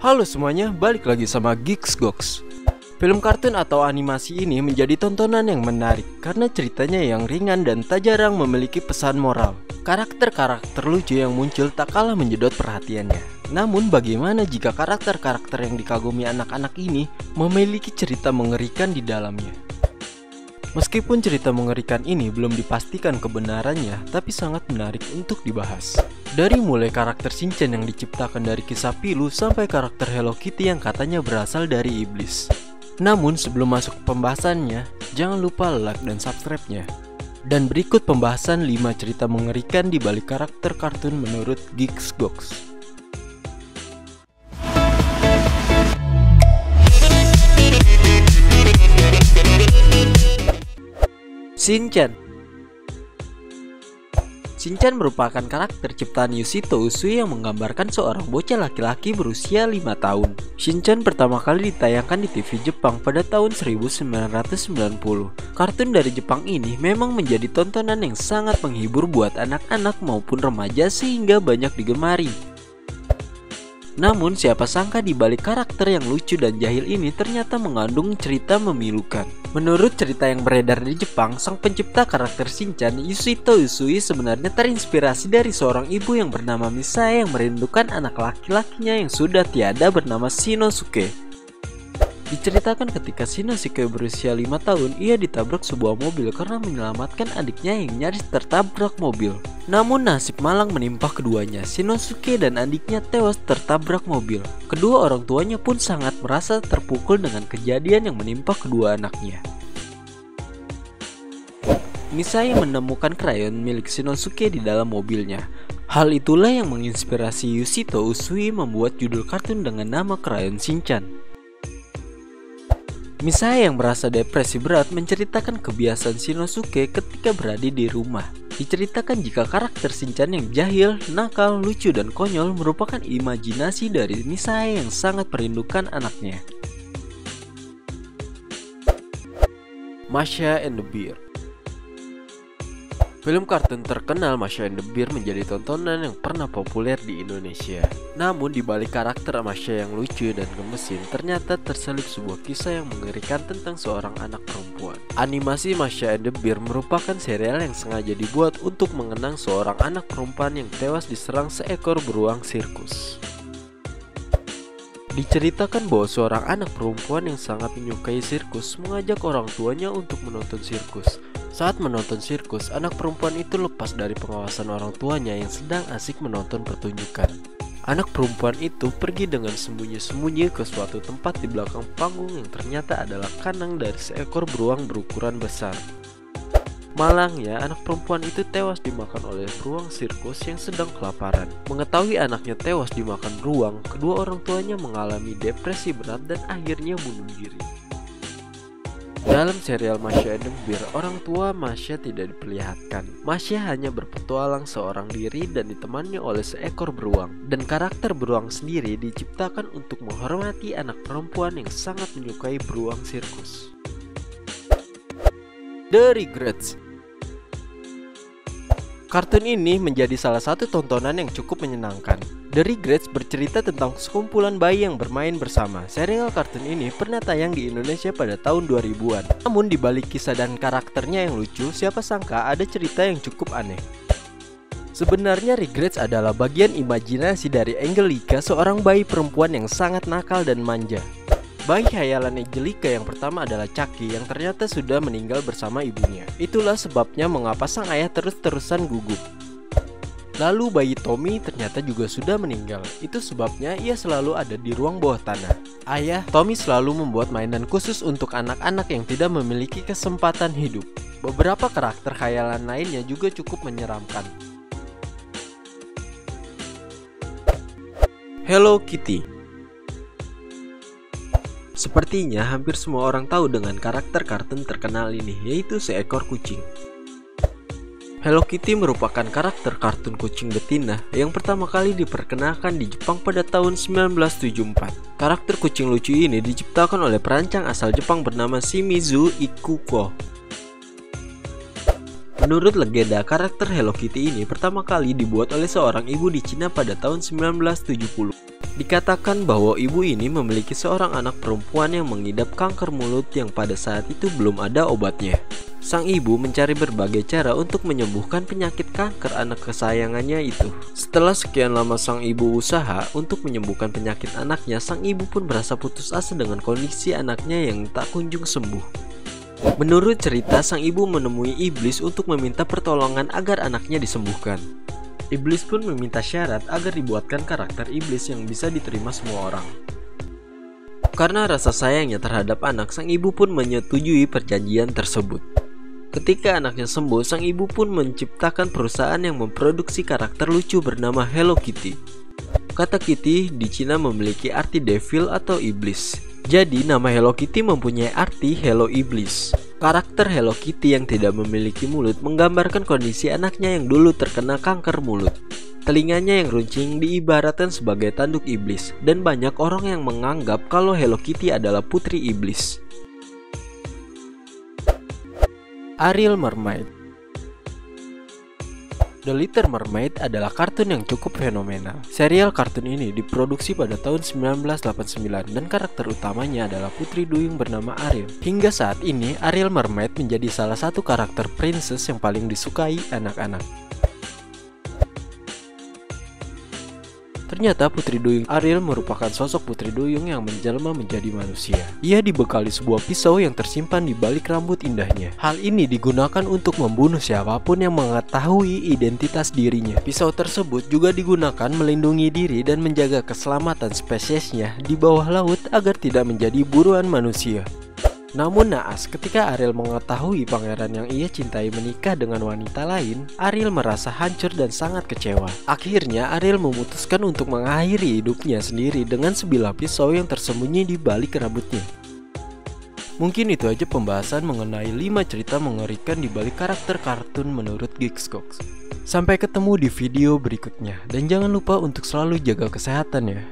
Halo semuanya, balik lagi sama Geeks Gox. Film kartun atau animasi ini menjadi tontonan yang menarik karena ceritanya yang ringan dan tak jarang memiliki pesan moral. Karakter-karakter lucu yang muncul tak kalah menjedot perhatiannya. Namun bagaimana jika karakter-karakter yang dikagumi anak-anak ini memiliki cerita mengerikan di dalamnya? Meskipun cerita mengerikan ini belum dipastikan kebenarannya, tapi sangat menarik untuk dibahas. Dari mulai karakter Shinchan yang diciptakan dari kisah pilu sampai karakter Hello Kitty yang katanya berasal dari iblis. Namun sebelum masuk ke pembahasannya, jangan lupa like dan subscribe-nya. Dan berikut pembahasan 5 cerita mengerikan di balik karakter kartun menurut Geeks Gox. Shinchan. Shinchan merupakan karakter ciptaan Yoshito Usui yang menggambarkan seorang bocah laki-laki berusia 5 tahun. Shinchan pertama kali ditayangkan di TV Jepang pada tahun 1990. Kartun dari Jepang ini memang menjadi tontonan yang sangat menghibur buat anak-anak maupun remaja sehingga banyak digemari. Namun siapa sangka di balik karakter yang lucu dan jahil ini ternyata mengandung cerita memilukan. Menurut cerita yang beredar di Jepang, sang pencipta karakter Shinchan, Yoshito Usui, sebenarnya terinspirasi dari seorang ibu yang bernama Misae yang merindukan anak laki-lakinya yang sudah tiada bernama Shinosuke. Diceritakan ketika Shinosuke berusia 5 tahun, ia ditabrak sebuah mobil karena menyelamatkan adiknya yang nyaris tertabrak mobil. Namun nasib malang menimpa keduanya. Shinosuke dan adiknya tewas tertabrak mobil. Kedua orang tuanya pun sangat merasa terpukul dengan kejadian yang menimpa kedua anaknya. Misae menemukan krayon milik Shinosuke di dalam mobilnya. Hal itulah yang menginspirasi Yoshito Usui membuat judul kartun dengan nama Krayon Shinchan. Misae yang merasa depresi berat menceritakan kebiasaan Shinosuke ketika berada di rumah. Diceritakan jika karakter Shinchan yang jahil, nakal, lucu, dan konyol merupakan imajinasi dari Misae yang sangat merindukan anaknya. Masha and the Bear. Film kartun terkenal Masha and the Bear menjadi tontonan yang pernah populer di Indonesia. Namun di balik karakter Masha yang lucu dan gemesin, ternyata terselip sebuah kisah yang mengerikan tentang seorang anak perempuan. Animasi Masha and the Bear merupakan serial yang sengaja dibuat untuk mengenang seorang anak perempuan yang tewas diserang seekor beruang sirkus. Diceritakan bahwa seorang anak perempuan yang sangat menyukai sirkus mengajak orang tuanya untuk menonton sirkus. Saat menonton sirkus, anak perempuan itu lepas dari pengawasan orang tuanya yang sedang asik menonton pertunjukan. Anak perempuan itu pergi dengan sembunyi-sembunyi ke suatu tempat di belakang panggung yang ternyata adalah kandang dari seekor beruang berukuran besar. Malangnya, anak perempuan itu tewas dimakan oleh beruang sirkus yang sedang kelaparan. Mengetahui anaknya tewas dimakan beruang, kedua orang tuanya mengalami depresi berat dan akhirnya bunuh diri. Dalam serial Masha and the Bear, orang tua Masha tidak diperlihatkan. Masha hanya berpetualang seorang diri dan ditemani oleh seekor beruang. Dan karakter beruang sendiri diciptakan untuk menghormati anak perempuan yang sangat menyukai beruang sirkus. The Rugrats. Kartun ini menjadi salah satu tontonan yang cukup menyenangkan. The Rugrats bercerita tentang sekumpulan bayi yang bermain bersama. Serial kartun ini pernah tayang di Indonesia pada tahun 2000-an. Namun di balik kisah dan karakternya yang lucu, siapa sangka ada cerita yang cukup aneh. Sebenarnya Rugrats adalah bagian imajinasi dari Angelica, seorang bayi perempuan yang sangat nakal dan manja. Bayi khayalan Angelica yang pertama adalah Chucky yang ternyata sudah meninggal bersama ibunya. Itulah sebabnya mengapa sang ayah terus-terusan gugup. Lalu bayi Tommy ternyata juga sudah meninggal. Itu sebabnya ia selalu ada di ruang bawah tanah. Ayah Tommy selalu membuat mainan khusus untuk anak-anak yang tidak memiliki kesempatan hidup. Beberapa karakter khayalan lainnya juga cukup menyeramkan. Hello Kitty. Sepertinya hampir semua orang tahu dengan karakter kartun terkenal ini, yaitu seekor kucing. Hello Kitty merupakan karakter kartun kucing betina yang pertama kali diperkenalkan di Jepang pada tahun 1974. Karakter kucing lucu ini diciptakan oleh perancang asal Jepang bernama Shimizu Ikuko. Menurut legenda, karakter Hello Kitty ini pertama kali dibuat oleh seorang ibu di Cina pada tahun 1970. Dikatakan bahwa ibu ini memiliki seorang anak perempuan yang mengidap kanker mulut yang pada saat itu belum ada obatnya. Sang ibu mencari berbagai cara untuk menyembuhkan penyakit kanker anak kesayangannya itu. Setelah sekian lama sang ibu usaha untuk menyembuhkan penyakit anaknya, sang ibu pun merasa putus asa dengan kondisi anaknya yang tak kunjung sembuh. Menurut cerita, sang ibu menemui iblis untuk meminta pertolongan agar anaknya disembuhkan. Iblis pun meminta syarat agar dibuatkan karakter iblis yang bisa diterima semua orang. Karena rasa sayangnya terhadap anak, sang ibu pun menyetujui perjanjian tersebut. Ketika anaknya sembuh, sang ibu pun menciptakan perusahaan yang memproduksi karakter lucu bernama Hello Kitty. Kata Kitty di Cina memiliki arti devil atau iblis. Jadi nama Hello Kitty mempunyai arti Hello Iblis. Karakter Hello Kitty yang tidak memiliki mulut menggambarkan kondisi anaknya yang dulu terkena kanker mulut. Telinganya yang runcing diibaratkan sebagai tanduk iblis, dan banyak orang yang menganggap kalau Hello Kitty adalah putri iblis. Ariel Mermaid. The Little Mermaid adalah kartun yang cukup fenomenal. Serial kartun ini diproduksi pada tahun 1989 dan karakter utamanya adalah putri duyung bernama Ariel. Hingga saat ini, Ariel Mermaid menjadi salah satu karakter princess yang paling disukai anak-anak. Ternyata putri duyung Ariel merupakan sosok putri duyung yang menjelma menjadi manusia. Ia dibekali sebuah pisau yang tersimpan di balik rambut indahnya. Hal ini digunakan untuk membunuh siapapun yang mengetahui identitas dirinya. Pisau tersebut juga digunakan melindungi diri dan menjaga keselamatan spesiesnya di bawah laut agar tidak menjadi buruan manusia. Namun naas, ketika Ariel mengetahui pangeran yang ia cintai menikah dengan wanita lain, Ariel merasa hancur dan sangat kecewa. Akhirnya Ariel memutuskan untuk mengakhiri hidupnya sendiri dengan sebilah pisau yang tersembunyi di balik rambutnya. Mungkin itu aja pembahasan mengenai 5 cerita mengerikan di balik karakter kartun menurut Geekscox. Sampai ketemu di video berikutnya, dan jangan lupa untuk selalu jaga kesehatan ya.